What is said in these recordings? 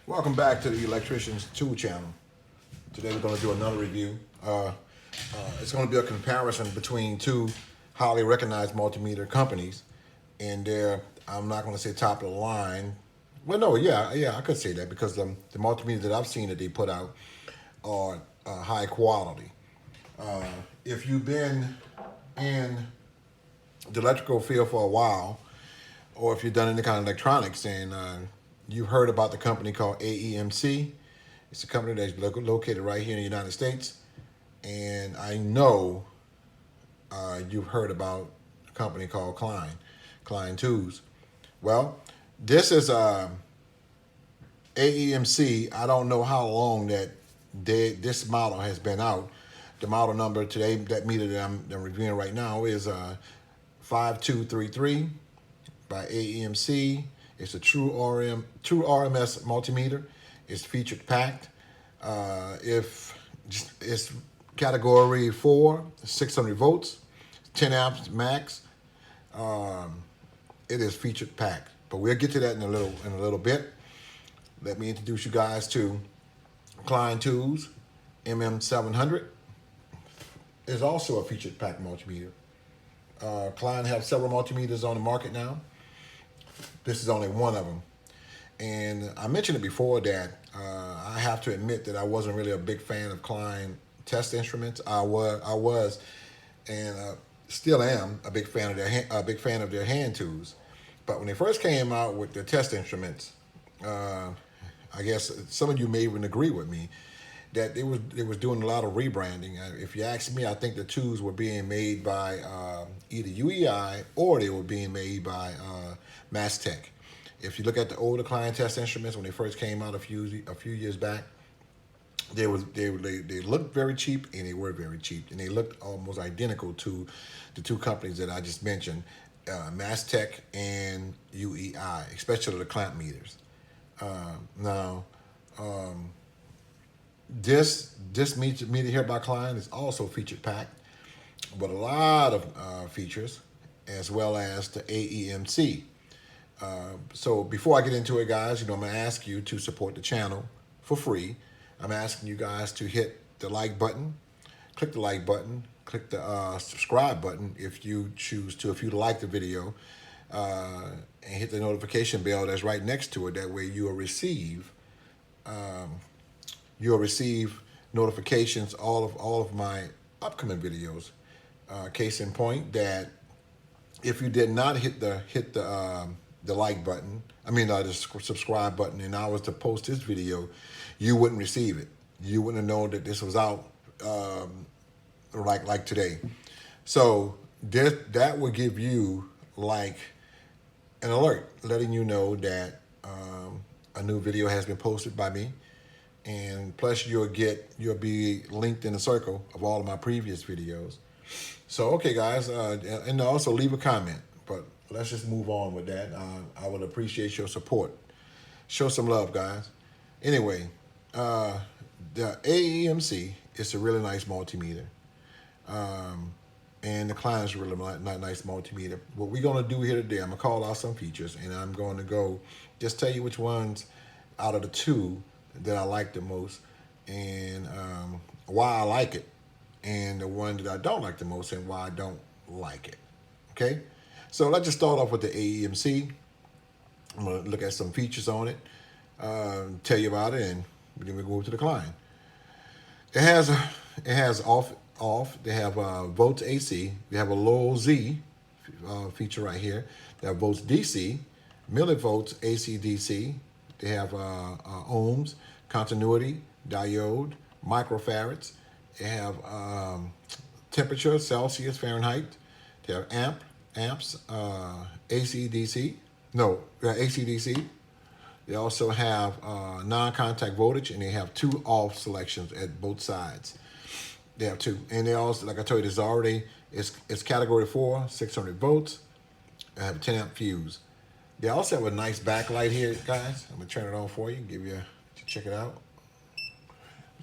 Welcome back to the Electrician's Tool Channel. Today we're going to do another review. It's going to be a comparison between two highly recognized multimeter companies, and I'm not going to say top of the line. Well, no, yeah, I could say that because the multimeters that I've seen that they put out are high quality. If you've been in the electrical field for a while, or if you've done any kind of electronics, and you've heard about the company called Aemc. It's a company that's located right here in the United States. And I know you've heard about a company called KLEIN Tools. Well, this is Aemc. I don't know how long that this model has been out. The model number today, that meter that I'm reviewing right now, is 5233 by Aemc. It's a true RMS multimeter. It's featured packed. It's category 4, 600 volts, 10 amps max. It is featured packed, but we'll get to that in a little bit. Let me introduce you guys to KLEIN Tools. MM700 is also a featured packed multimeter. KLEIN have several multimeters on the market now. This is only one of them. And I mentioned it before that I have to admit that I wasn't really a big fan of KLEIN test instruments. I was, and still am a big fan of their hand tools. But when they first came out with the test instruments, I guess some of you may even agree with me that they was doing a lot of rebranding. If you ask me, I think the tools were being made by either UEI or they were being made by Mastech. If you look at the older KLEIN test instruments when they first came out a few years back, they looked very cheap, and they were very cheap, and they looked almost identical to the two companies that I just mentioned, Mastech and UEI, especially the clamp meters. This meter here by KLEIN is also featured packed with a lot of features, as well as the Aemc. So before I get into it, guys, I'm going to ask you to support the channel for free. I'm asking you guys to hit the like button, click the like button, click the subscribe button if you choose to, if you like the video, and hit the notification bell that's right next to it. That way you'll receive notifications all of my upcoming videos. Case in point, that if you did not hit the like button, the subscribe button, and I was to post this video, you wouldn't receive it. You wouldn't have known that this was out like today. So that would give you like an alert letting you know that a new video has been posted by me. And plus you'll be linked in the circle of all of my previous videos. So, okay, guys, and also leave a comment, but let's just move on with that. I would appreciate your support. Show some love, guys. Anyway, the Aemc is a really nice multimeter. And the KLEIN is a really nice multimeter. What we're going to do here today, I'm going to call out some features, and I'm going to just tell you which ones out of the two that I like the most, and why I like it, and the one that I don't like the most, and why I don't like it. Okay, so let's just start off with the Aemc. I'm going to look at some features on it, tell you about it, and then we go to the KLEIN. It has off. They have volts AC. They have a low Z feature right here. They have volts DC, millivolts AC DC. They have ohms, continuity, diode, microfarads. They have temperature, Celsius, Fahrenheit. They have amps, AC/DC. No, AC/DC. They also have non-contact voltage, and they have two off selections at both sides. They have two, and they also, like I told you, it's category 4, 600 volts. I have a 10 amp fuse. They also have a nice backlight here, guys. I'm gonna turn it on for you, check it out.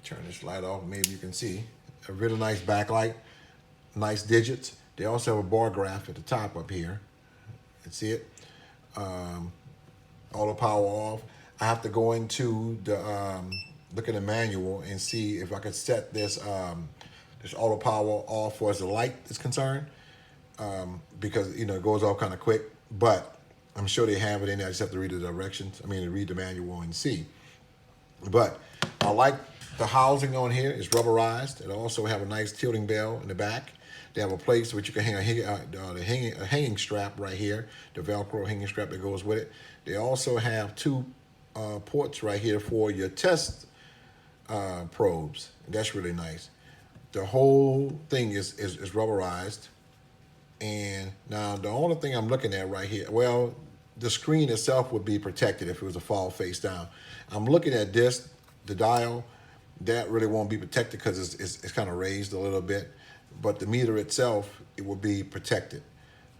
Turn this light off, maybe you can see. A really nice backlight, nice digits. They also have a bar graph at the top up here. You can see it. Auto power off. I have to go into the look in the manual and see if I can set this this auto power off for as the light is concerned, because it goes off kind of quick. But I'm sure they have it in there. I just have to read the directions. I mean, read the manual and see. But I like the housing on here. It's rubberized. It also have a nice tilting bell in the back. They have a place which you can hang a hanging strap right here, the Velcro hanging strap that goes with it. They also have two ports right here for your test probes. That's really nice. The whole thing is rubberized. And now the only thing I'm looking at right here, well, the screen itself would be protected if it was a fall face down. I'm looking at this, the dial, that really won't be protected because it's kind of raised a little bit. But the meter itself, it will be protected.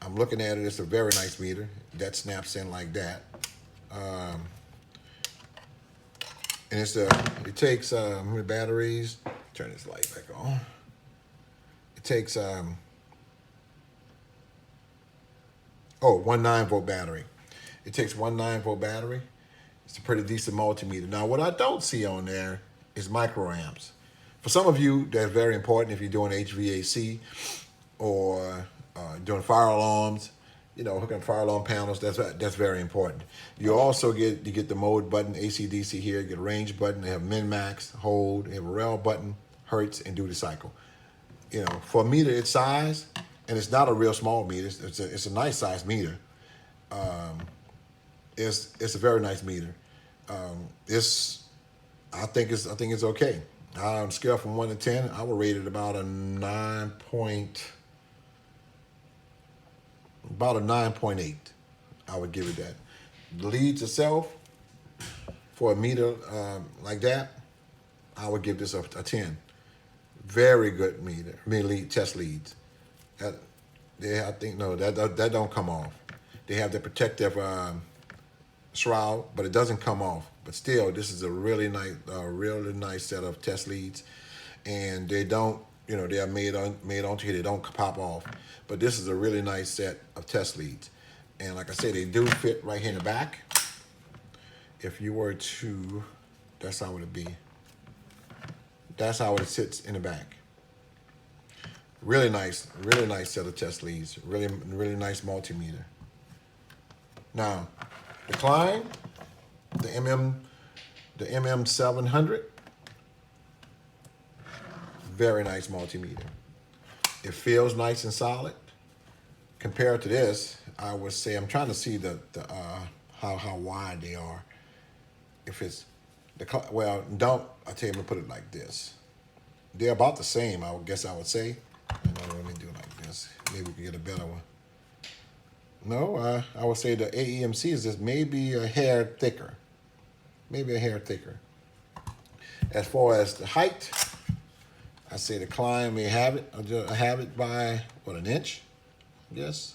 I'm looking at it, it's a very nice meter. That snaps in like that. And it takes, how many batteries? Turn this light back on. It takes, 1 9-volt battery. It takes 1 9-volt battery. It's a pretty decent multimeter. Now, what I don't see on there is microamps. For some of you, that's very important if you're doing HVAC or doing fire alarms, hooking fire alarm panels. That's very important. You also get the mode button, AC/DC here. You get a range button. They have min, max, hold. They have a rel button, hertz, and duty cycle. For a meter its size, and it's not a real small meter. It's a nice size meter. It's a very nice meter. I think it's okay. On a scale from 1 to 10, I would rate it about a 9.8. I would give it that. The leads itself, for a meter like that, I would give this a 10. Very good meter. Test leads. I think that don't come off. They have the protective shroud, but it doesn't come off. But still, this is a really nice set of test leads, and they don't, they are made onto here. They don't pop off. But this is a really nice set of test leads, and like I said, they do fit right here in the back. If you were to, that's how it would be. That's how it sits in the back. Really nice set of test leads. Really nice multimeter. Now, the KLEIN, the MM700, very nice multimeter. It feels nice and solid. Compared to this, I would say, I'm trying to see how wide they are. If it's I'll tell you, I'm gonna put it like this. They're about the same, I guess I would say. Let me do it like this. Maybe we can get a better one. No, I would say the Aemc is just maybe a hair thicker. Maybe a hair thicker. As far as the height, I say the KLEIN may have it. I have it by, an inch? I guess.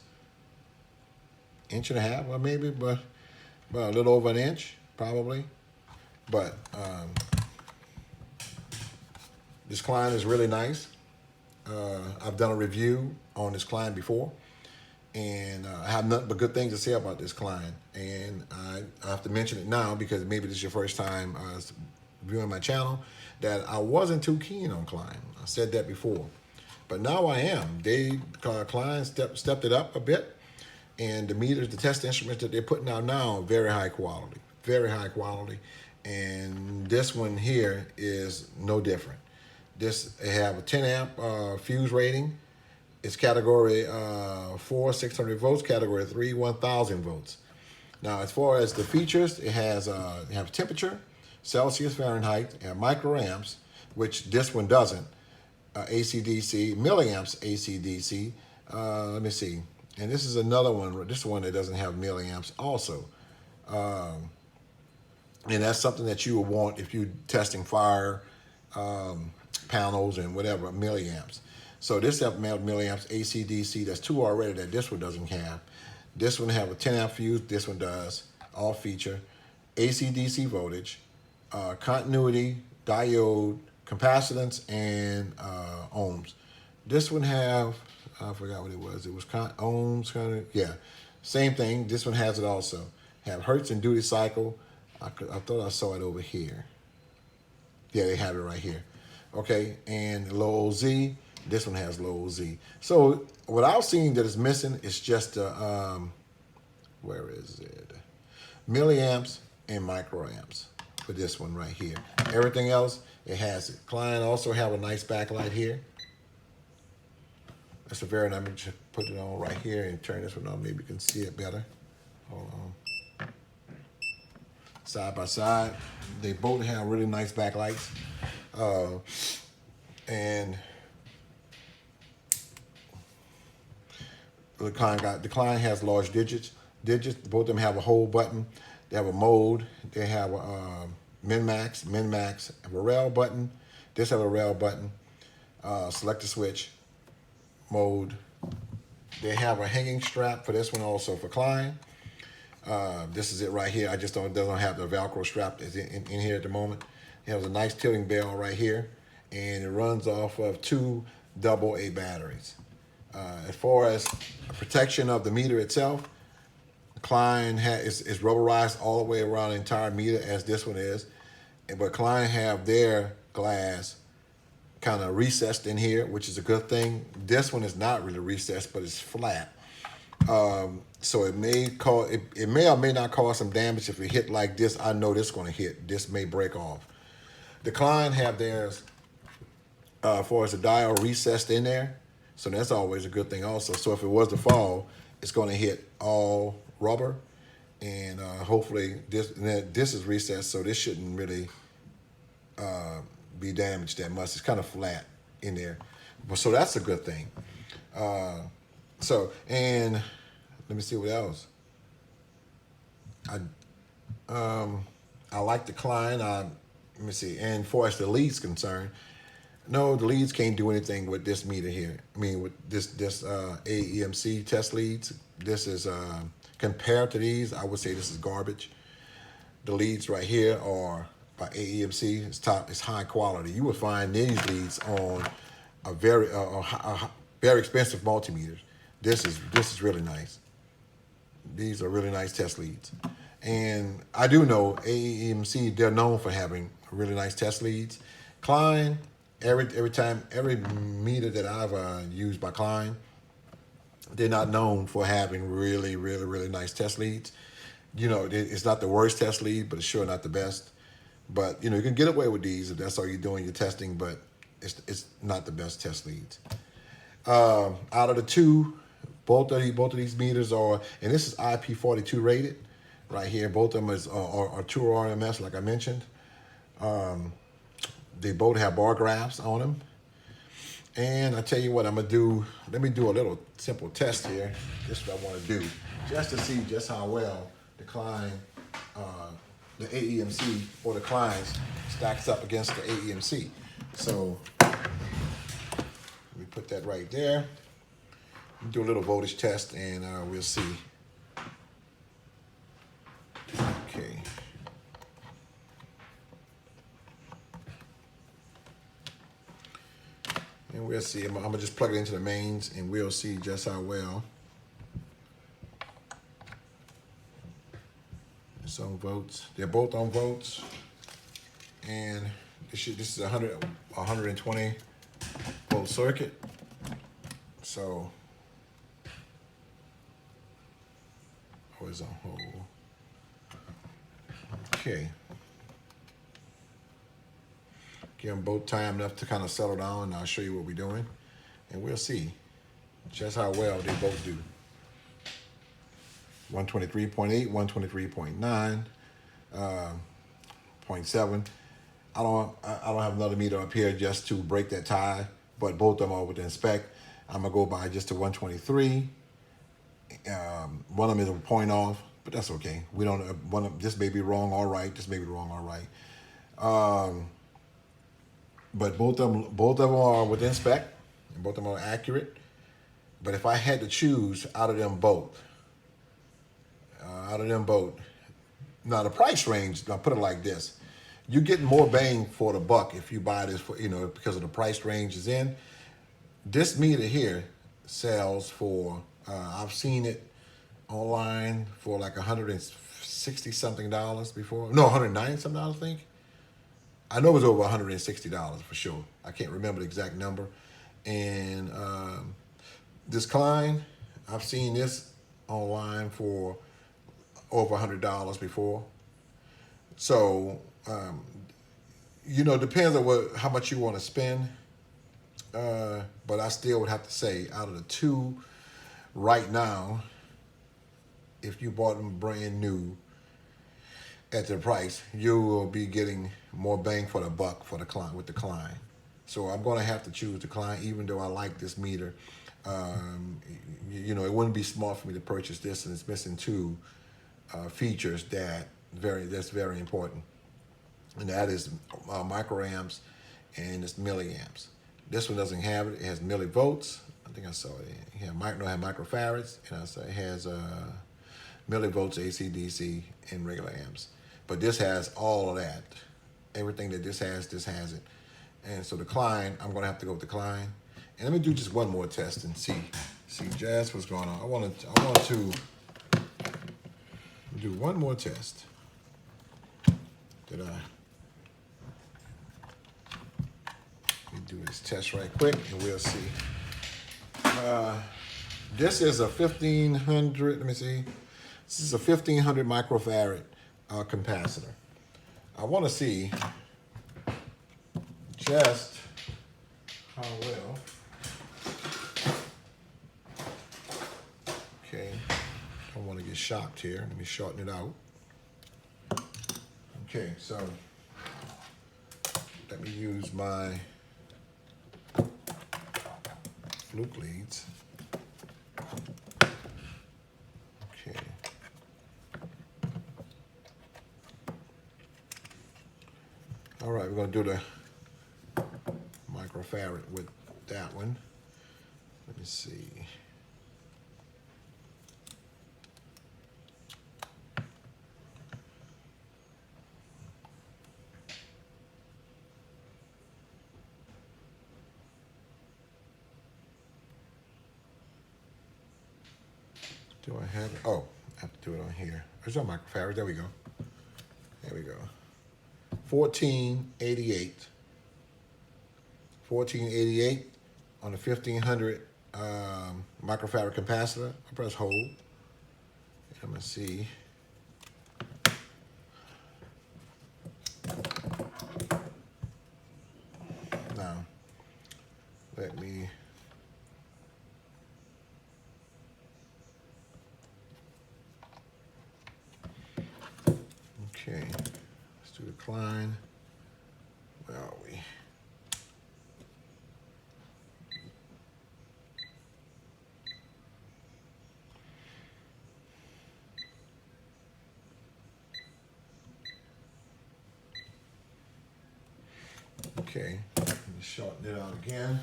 Inch and a half, or maybe, but a little over an inch, probably. But this KLEIN is really nice. I've done a review on this KLEIN before, and I have nothing but good things to say about this KLEIN. And I have to mention it now because maybe this is your first time viewing my channel, that I wasn't too keen on KLEIN. I said that before, but now I am. KLEIN stepped it up a bit, and the meters, the test instruments that they're putting out now are very high quality, and this one here is no different. They have a 10 amp fuse rating. It's category 4, 600 volts, category 3, 1000 volts. Now, as far as the features, it has temperature, Celsius, Fahrenheit, and microamps, which this one doesn't. AC/DC, milliamps AC/DC. Let me see. And this is another one. This is one that doesn't have milliamps also. And that's something that you would want if you're testing fire panels and whatever, milliamps. So this has milliamps AC/DC. That's 2 already that this one doesn't have. This one have a 10 amp fuse. This one does. All feature. AC/DC voltage, continuity, diode, capacitance, and ohms. This one have, I forgot what it was. It was ohms, kind of, yeah. Same thing. This one has it also. Have hertz and duty cycle. I thought I saw it over here. Yeah, they have it right here. Okay, and low Z. This one has low Z. So what I've seen that is missing is just where is it? Milliamps and microamps for this one right here. Everything else, it has it. Client also have a nice backlight here. That's a very nice. I'm gonna just put it on right here and turn this one on. Maybe you can see it better. Hold on. Side by side, they both have really nice backlights, and the client has large digits. Both of them have a hold button. They have a mode. They have a min-max, have a rail button. This have a rail button. Select a switch. Mode. They have a hanging strap for this one also for client. This is it right here. I just doesn't have the Velcro strap in here at the moment. It has a nice tilting bell right here, and it runs off of 2 AA batteries. As far as protection of the meter itself, KLEIN is rubberized all the way around the entire meter as this one is, but KLEIN have their glass kind of recessed in here, which is a good thing. This one is not really recessed, but it's flat. So it may or may not cause some damage if it hit like this. I know this is going to hit. This may break off. The KLEIN have theirs for as the dial recessed in there, so that's always a good thing also. So if it was to fall, it's going to hit all rubber, and hopefully this is recessed, so this shouldn't really be damaged that much. It's kind of flat in there, so that's a good thing. And let me see what else. I like the KLEIN. Let me see. And for as the lead's concerned, no, the leads can't do anything with this meter here. I mean, with this Aemc test leads. This is compared to these, I would say this is garbage. The leads right here are by Aemc. It's high quality. You would find these leads on a very expensive multimeters. This is really nice. These are really nice test leads. And I do know Aemc, they're known for having really nice test leads. KLEIN, every meter that I've used by KLEIN, they're not known for having really nice test leads. You know, it's not the worst test lead, but it's sure not the best. But, you know, you can get away with these if that's all you're doing, you're testing, but it's not the best test leads. Out of the two, both of these meters are, and this is IP42 rated right here. Both of them are true TRMS, like I mentioned. They both have bar graphs on them. And I tell you what, let me do a little simple test here. This is what I want to do, just to see just how well the KLEIN, the Aemc or the KLEIN stacks up against the Aemc. So let me put that right there. Do a little voltage test, and we'll see. Okay. And we'll see. I'm gonna just plug it into the mains, and we'll see just how well. It's on volts. They're both on volts, and this is a 120 volt circuit. So, always on hold. Okay. Give them both time enough to kind of settle down, and I'll show you what we're doing, and we'll see just how well they both do. 123.8, 123.9, 0.7. I don't have another meter up here just to break that tie, but both of them are within spec. I'm gonna go by just to 123. One of them is a point off, but that's okay. We don't. This may be wrong or right. This may be wrong or right. But both of them are within spec, and both of them are accurate. But if I had to choose out of them both, now the price range, I'll put it like this: you're getting more bang for the buck if you buy this for, because of the price range is in. This meter here sells for, I've seen it online for like $160, $160 something before. No, $190 something, I think. I know it was over $160 for sure. I can't remember the exact number. And this KLEIN, I've seen this online for over $100 before. So, you know, depends on how much you want to spend. But I still would have to say, out of the two right now, if you bought them brand new at the price, you will be getting more bang for the buck for the KLEIN with the KLEIN. So I'm going to have to choose the KLEIN, even though I like this meter. You know, it wouldn't be smart for me to purchase this, and it's missing two features that's very important, and that is microamps and it's milliamps. This one doesn't have it. It has millivolts. I think I saw it. It had microfarads, and I saw it has millivolts, AC, DC, and regular amps. But this has all of that. Everything that this has it. And so the KLEIN, I'm going to have to go with the KLEIN. And let me do just one more test and see just what's going on. I want to do one more test. Let me do this test right quick, and we'll see. This is a 1500. Let me see. This is a 1500 microfarad capacitor. I want to see just how well. Okay, I don't want to get shocked here. Let me shorten it out. Okay, so let me use my fluke leads. Okay. All right, we're going to do the microfarad with that one. Let me see. Do I have it? Oh, I have to do it on here. There's no microfarad. There we go. There we go. 1488. 1488 on the 1500 microfarad capacitor. I press hold. I'm going to see. Now, let me. Okay, let's do the KLEIN. Where are we? Okay, let me shorten it out again.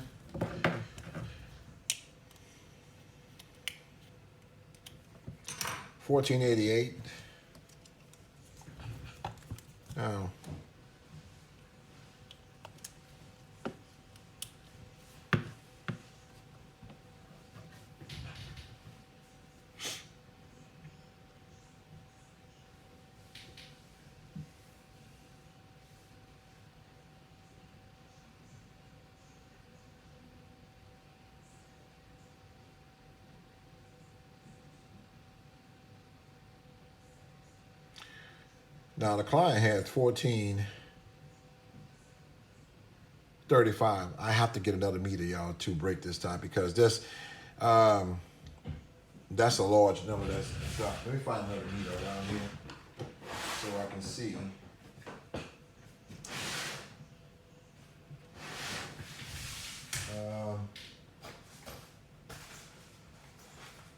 $14.88. Now, the client has 1435. I have to get another meter, y'all, to break this time because this, that's a large number. That's let me find another meter around here so I can see.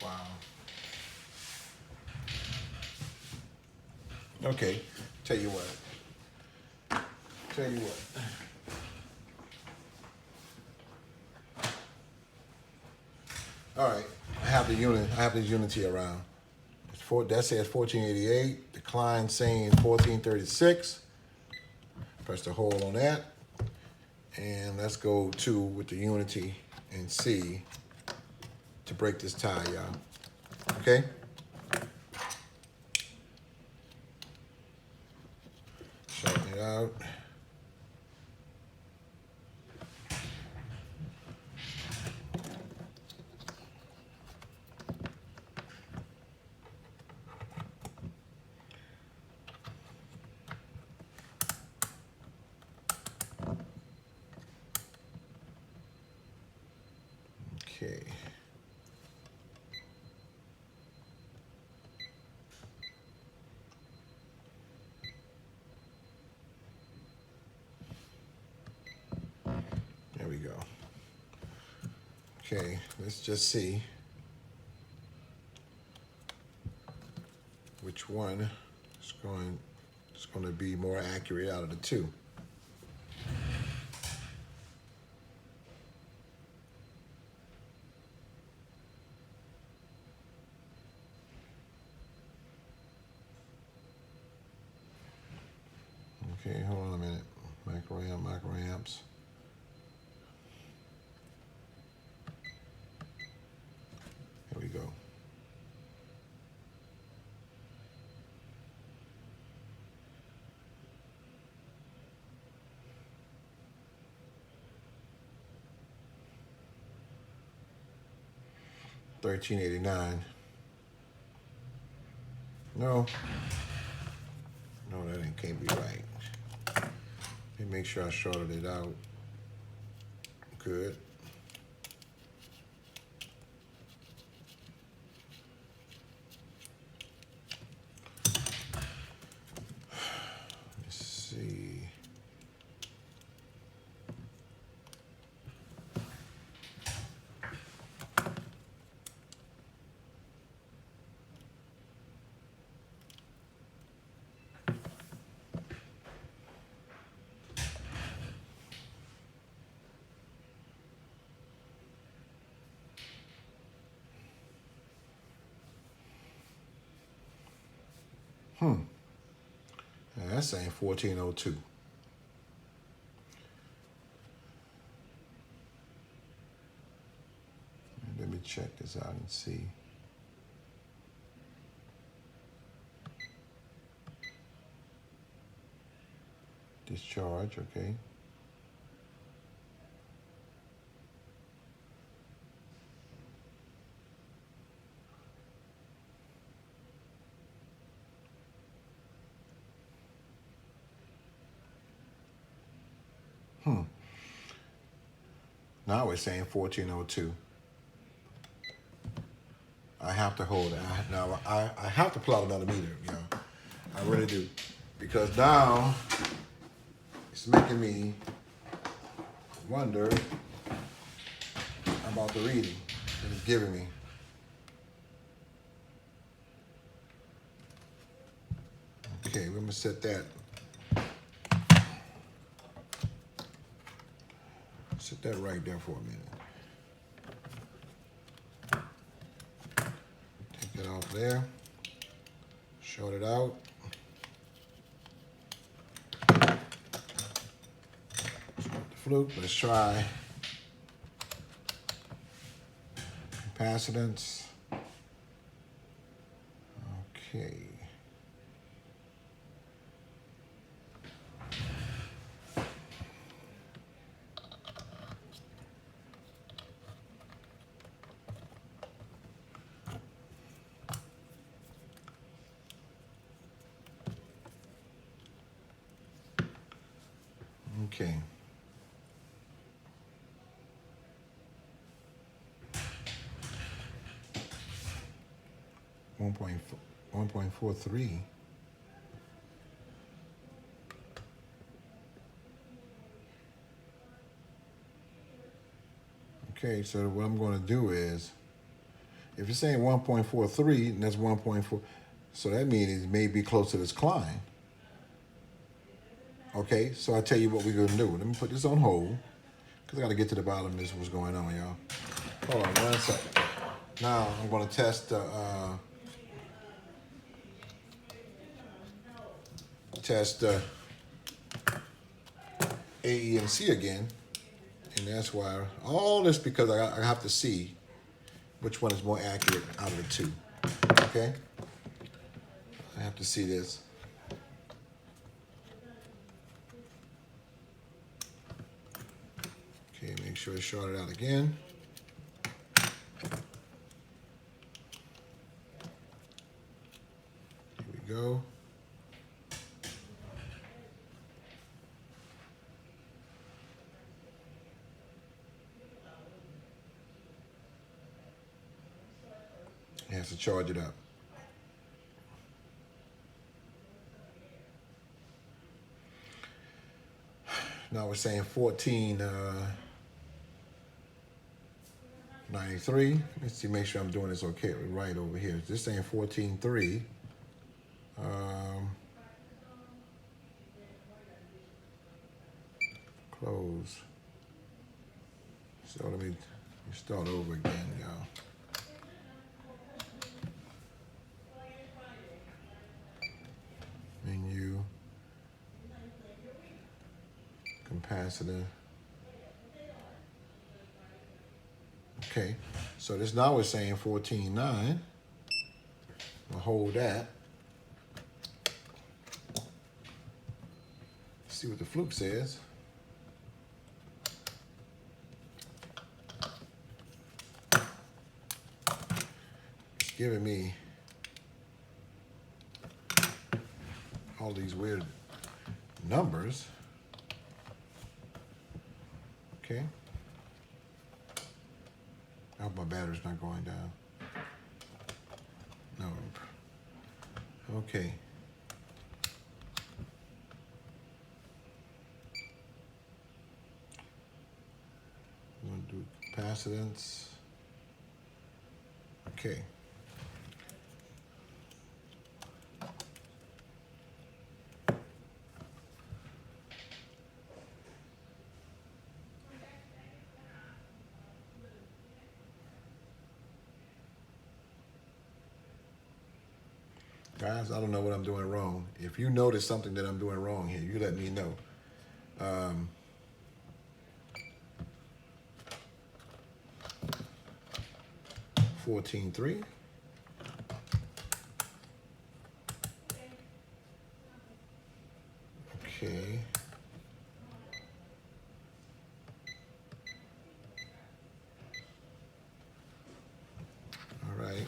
Wow. Okay, tell you what. All right, I have the unity around. That says 1488. The KLEIN saying 1436. Press the hold on that. And let's go with the unity and see to break this tie, y'all. Okay? it out. Okay. There we go. Okay, let's just see which one is going to be more accurate out of the two. Okay, hold on a minute. Microamps. Here we go. $13.89. No, that can't be right. Let me make sure I shorted it out. Good. Let's see. Yeah, that's saying 1402. Let me check this out and see. Discharge, okay. Now it's saying 1402. I have to hold it. I have to pull out another meter, you know. I really do. Because now it's making me wonder about the reading that it's giving me. Okay, we're gonna set that. Set that right there for a minute. Take it off there. Short it out. Fluke. Let's try capacitance. Okay. Okay. One point 1.43. Okay, so what I'm going to do is, if you're saying 1.43, and that's 1.4, so that means it may be close to this Klein. Okay, so I tell you what we're going to do. Let me put this on hold, because I got to get to the bottom of this, what's going on, y'all. Hold on 1 second. Now I'm going to test Aemc again, and that's why all this, because I have to see which one is more accurate out of the two. Okay, I have to see this. sure it's shorted out again. Here we go. It has to charge it up. Now we're saying 1493. Let's see, make sure I'm doing this okay right over here. This saying 14.3. Close. So let me start over again, y'all. Menu. Capacitor. Okay, so this now we're saying 14.9. I'll hold that. See what the fluke says. It's giving me all these weird numbers. Okay. I hope my battery's not going down. No. Okay. I'm going to do capacitance. Okay. Guys, I don't know what I'm doing wrong. If you notice something that I'm doing wrong here, you let me know. 14.3. Okay. All right.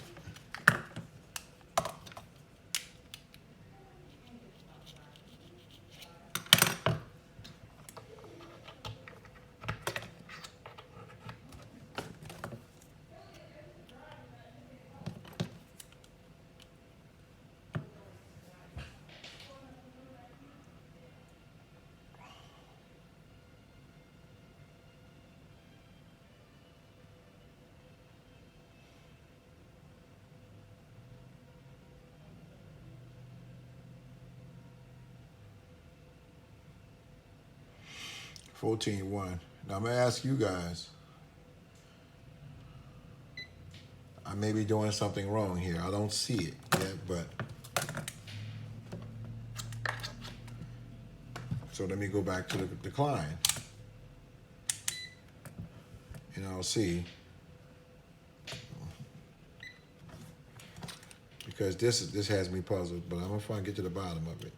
$14.1. Now I'm gonna ask you guys. I may be doing something wrong here. I don't see it yet, but so let me go back to the decline, and I'll see, because this has me puzzled. But I'm gonna get to the bottom of it.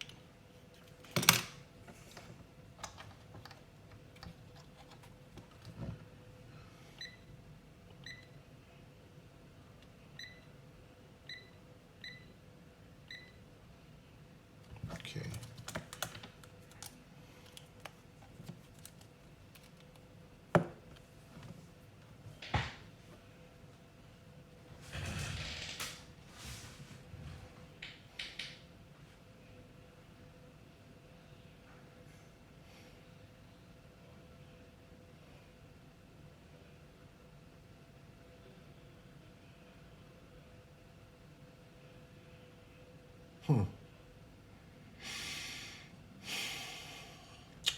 Okay.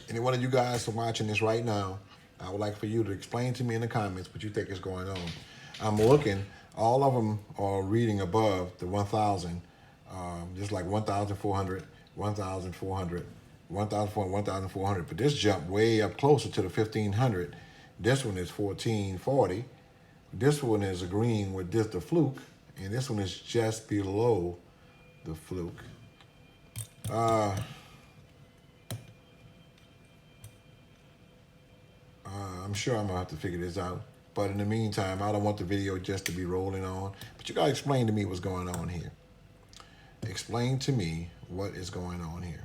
Any one of you guys who are watching this right now, I would like for you to explain to me in the comments what you think is going on. I'm looking, all of them are reading above the 1,000, just like 1,400, 1,400, 1,400, 1,400. But this jumped way up closer to the 1,500. This one is 1,440. This one is agreeing with the fluke, and this one is just below the fluke. I'm sure I'm gonna have to figure this out. But in the meantime, I don't want the video just to be rolling on. But you gotta explain to me what's going on here. Explain to me what is going on here.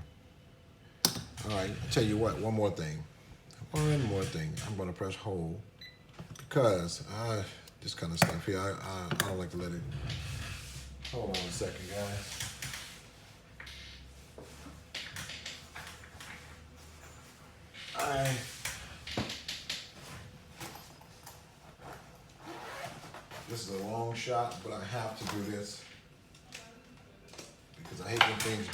All right, I'll tell you what, one more thing. One more thing. I'm gonna press hold because this kind of stuff here, I don't like to let it. Hold on a second, guys. This is a long shot, but I have to do this because I hate when things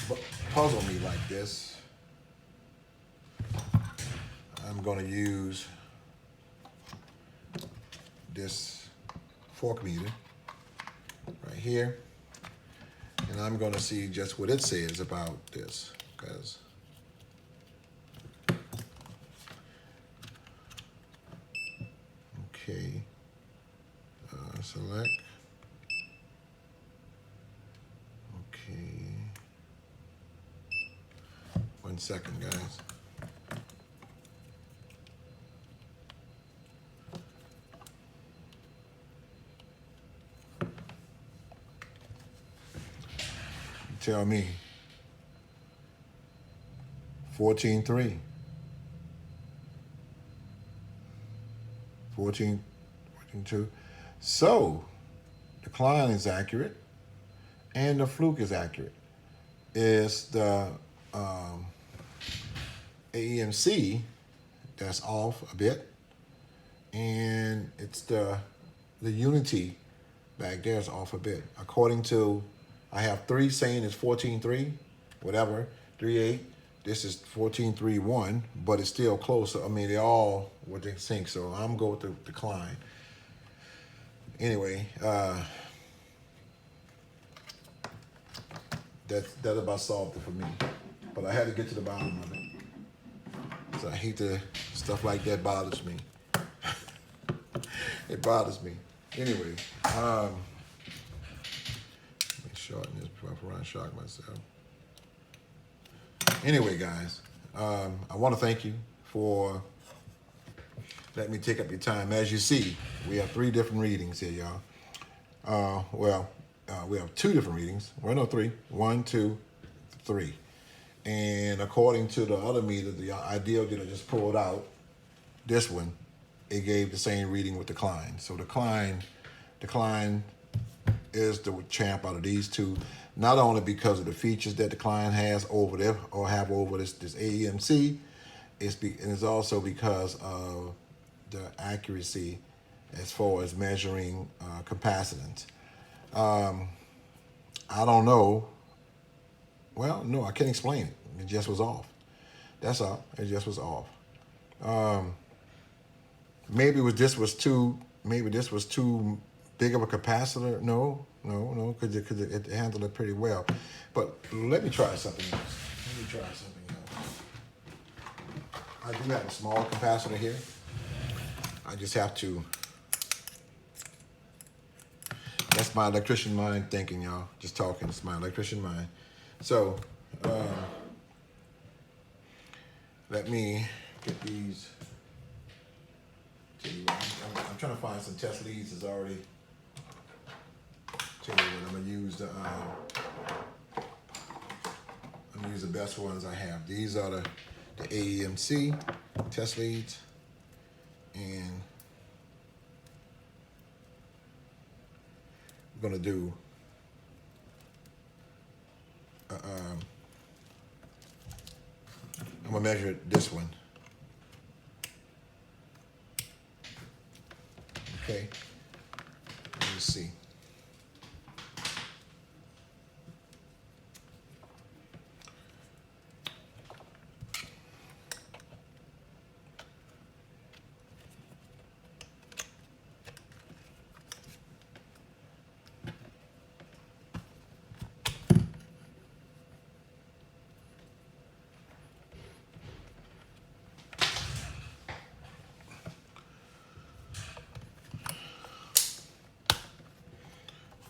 puzzle me like this. I'm going to use this fork meter right here, and I'm going to see just what it says about this, because okay, select, okay, 1 second, guys. Tell me. 14.3. 14.2. So the KLEIN is accurate and the fluke is accurate. It's the Aemc that's off a bit, and it's the unity back there is off a bit. According to, I have 3 saying it's 14.3, whatever, 3.8. This is 14.3.1, but it's still close. I mean, they're all what they think. So I'm going with the KLEIN. Anyway, that about solved it for me. But I had to get to the bottom of it. So I hate the stuff like that bothers me. It bothers me. Anyway, let me shorten this before I shock myself. Anyway, guys, I want to thank you for letting me take up your time. As you see, we have 3 different readings here, y'all. We have 2 different readings. Well, no, 3. 1, 2, 3. And according to the other meter, the ideal that I just pulled out, this one, it gave the same reading with the KLEIN. So the KLEIN is the champ out of these 2, not only because of the features that the KLEIN has over there or have over this Aemc, it's also because of the accuracy as far as measuring capacitance. I don't know. Well, no, I can't explain it. It just was off. That's all. It just was off. Maybe this was too big of a capacitor. No, because it handled it pretty well. But let me try something else. I do have a small capacitor here. I just have to. That's my electrician mind thinking, y'all. Just talking. It's my electrician mind. So let me get these. I'm trying to find some test leads that's already. Tell you what, I'm gonna use the best ones I have. These are the Aemc test leads, and we're gonna do I'm gonna measure this one. Okay, let me see.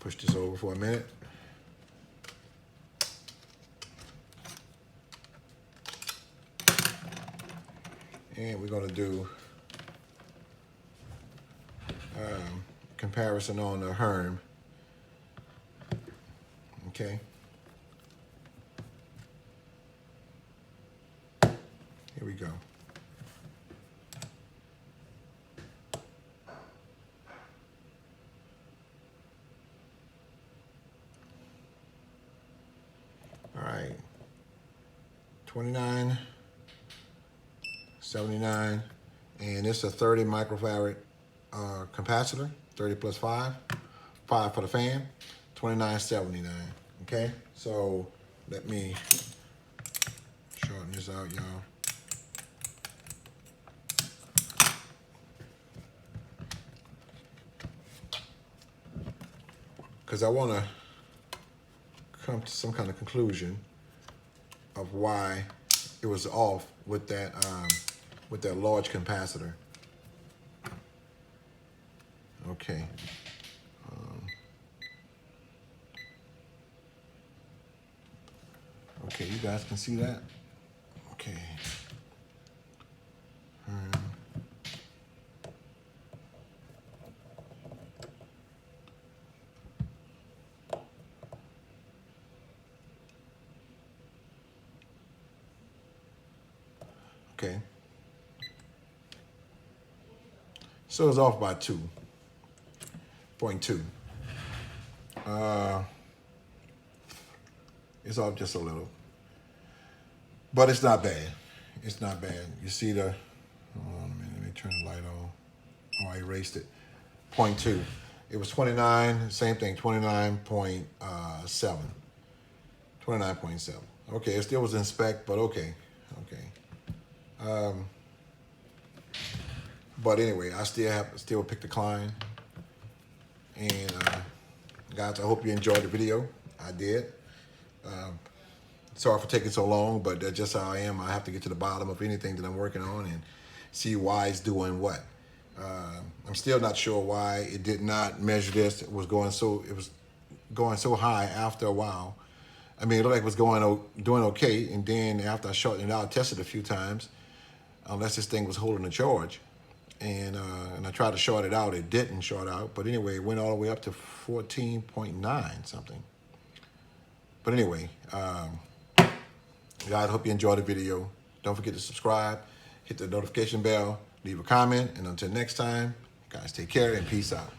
Push this over for a minute. And we're going to do comparison on the Herm. Okay. Here we go. All right. 29.79, and it's a 30 microfarad capacitor, 30 plus 5 for the fan, 29.79. Okay, so let me shorten this out, y'all. Because I want to come to some kind of conclusion of why it was off with that large capacitor. Okay. Okay, you guys can see that? Okay. Okay. So it's off by 2.2. It's off just a little. But it's not bad. It's not bad. You see the, hold on a minute, let me turn the light on. Oh, I erased it. 0.2. It was 29, same thing, 29.7. 29.7. Okay, it still was in spec, but okay. Okay. But anyway, I still pick the KLEIN. And guys, I hope you enjoyed the video. I did. Sorry for taking so long, but that's just how I am. I have to get to the bottom of anything that I'm working on and see why it's doing what. I'm still not sure why it did not measure this. It was going so high after a while. I mean, it looked like it was doing okay, and then after I shortened it out, I tested it a few times, unless this thing was holding a charge. And I tried to short it out. It didn't short out. But anyway, it went all the way up to 14.9 something. But anyway, guys, hope you enjoyed the video. Don't forget to subscribe, hit the notification bell, leave a comment, and until next time, guys, take care and peace out.